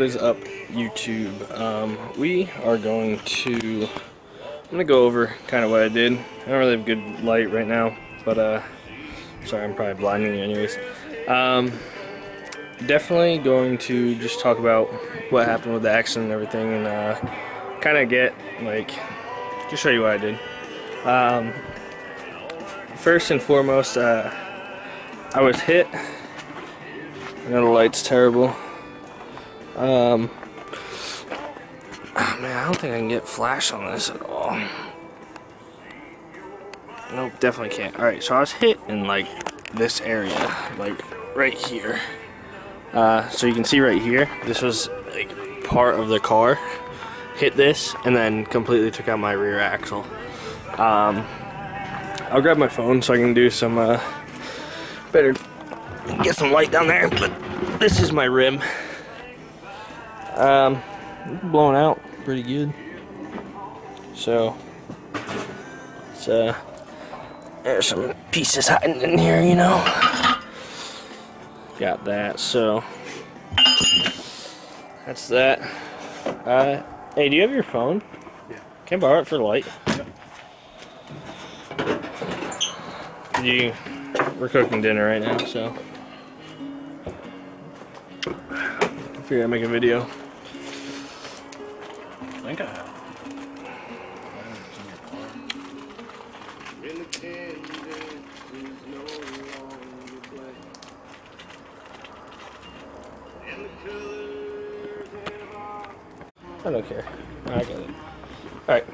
is up, YouTube? We are going to, I'm gonna go over kind of what I did. I don't really have good light right now, but sorry, I'm probably blinding you anyways. Definitely going to just talk about what happened with the accident and everything, and kind of get like, just show you what I did. First and foremost, I was hit. I know the light's terrible. Oh man, I don't think I can get flash on this at all. Nope, definitely can't. Alright, so I was hit in like this area, like right here. So you can see right here, this was like part of the car. Hit this and then completely took out my rear axle. I'll grab my phone so I can do some better, get some light down there, but this is my rim. Blown out pretty good. So it's there's some pieces hiding in here, you know. Got that, so that's that. Hey, do you have your phone? Yeah. Can I borrow it for the light? Yeah. We're cooking dinner right now, so I figured I'd make a video. I think I have. I don't care. I got it. Alright.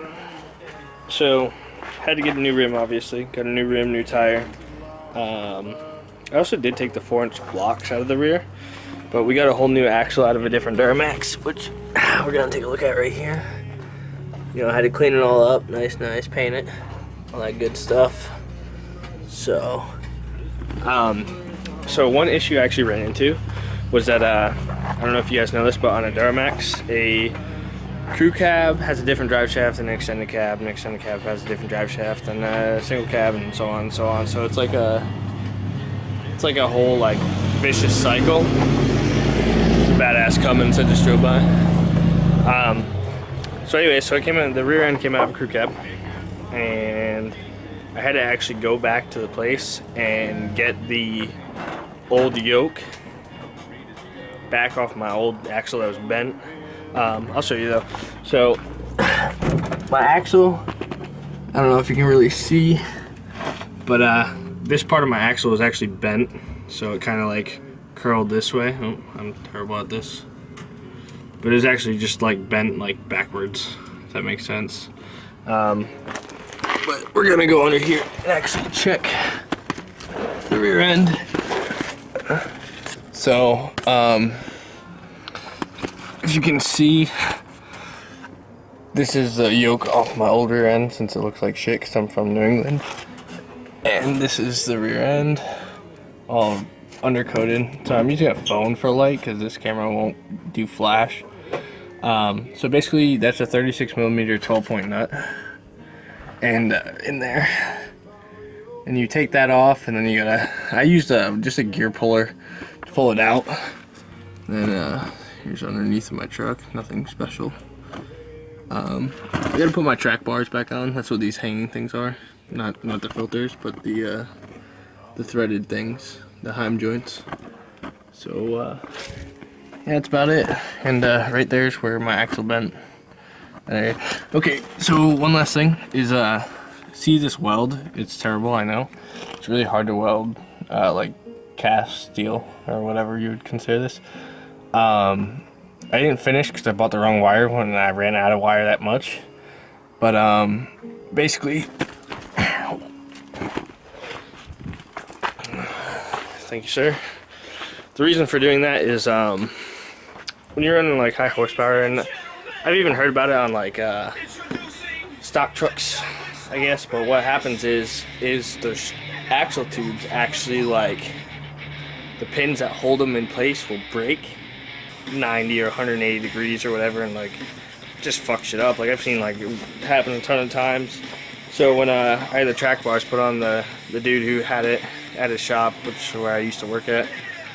So, had to get a new rim, obviously. Got a new rim, new tire. I also did take the 4-inch blocks out of the rear. But we got a whole new axle out of a different Duramax, which we're going to take a look at right here. You know, I had to clean it all up. Nice, paint it. All that good stuff. So, so one issue I actually ran into was that, I don't know if you guys know this, but on a Duramax, a crew cab has a different drive shaft than an extended cab, and an extended cab has a different drive shaft than a single cab, and so on and so on. So it's like a whole like vicious cycle. Badass Cummins that just drove by. So anyway, so the rear end came out of a crew cab, and I had to actually go back to the place and get the old yoke back off my old axle that was bent. I'll show you though. So my axle, I don't know if you can really see, but this part of my axle was actually bent, so it kind of like curled this way. Oh, I'm terrible at this, but it's actually just like bent like backwards, if that makes sense. But we're gonna go under here and actually check the rear end. So if you can see, this is the yoke off my old rear end, since it looks like shit because I'm from New England. And this is the rear end, all undercoated. So I'm using a phone for light because this camera won't do flash. So basically that's a 36mm 12-point nut, and in there, and you take that off, and then you gotta, I used just a gear puller to pull it out. Then here's underneath of my truck, nothing special. I gotta put my track bars back on. That's what these hanging things are, not the filters, but the threaded things, the heim joints. So yeah, that's about it. And right there's where my axle bent. Okay, so one last thing is, see this weld? It's terrible, I know. It's really hard to weld, like cast steel or whatever you would consider this. I didn't finish because I bought the wrong wire when I ran out of wire that much. But basically, thank you, sir. The reason for doing that is when you're running like high horsepower, and I've even heard about it on like stock trucks, I guess. But what happens is the axle tubes actually, like, the pins that hold them in place will break 90 or 180 degrees or whatever, and like just fuck shit up. Like I've seen like it happen a ton of times. So when I had the track bars put on, the dude who had it at his shop, which is where I used to work at,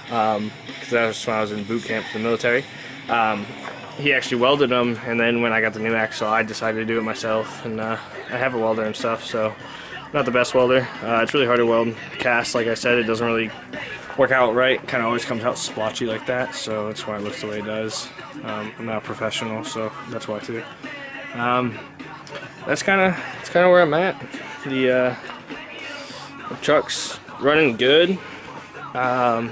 because that was when I was in boot camp for the military, He actually welded them, and then when I got the new axle, I decided to do it myself, and I have a welder and stuff, so not the best welder. It's really hard to weld cast. Like I said, it doesn't really work out right. Kind of always comes out splotchy like that, so that's why it looks the way it does. I'm not a professional, so that's why too. That's kind of where I'm at. The truck's running good. I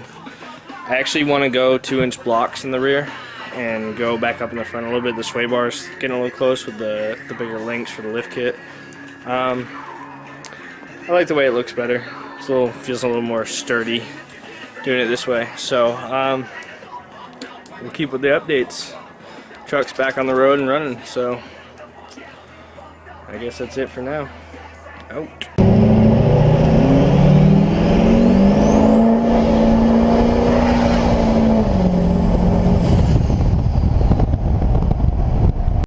actually want to go 2-inch blocks in the rear and go back up in the front a little bit. The sway bar's getting a little close with the bigger links for the lift kit. I like the way it looks better. Feels a little more sturdy doing it this way. So we'll keep with the updates. Truck's back on the road and running, so I guess that's it for now. Out.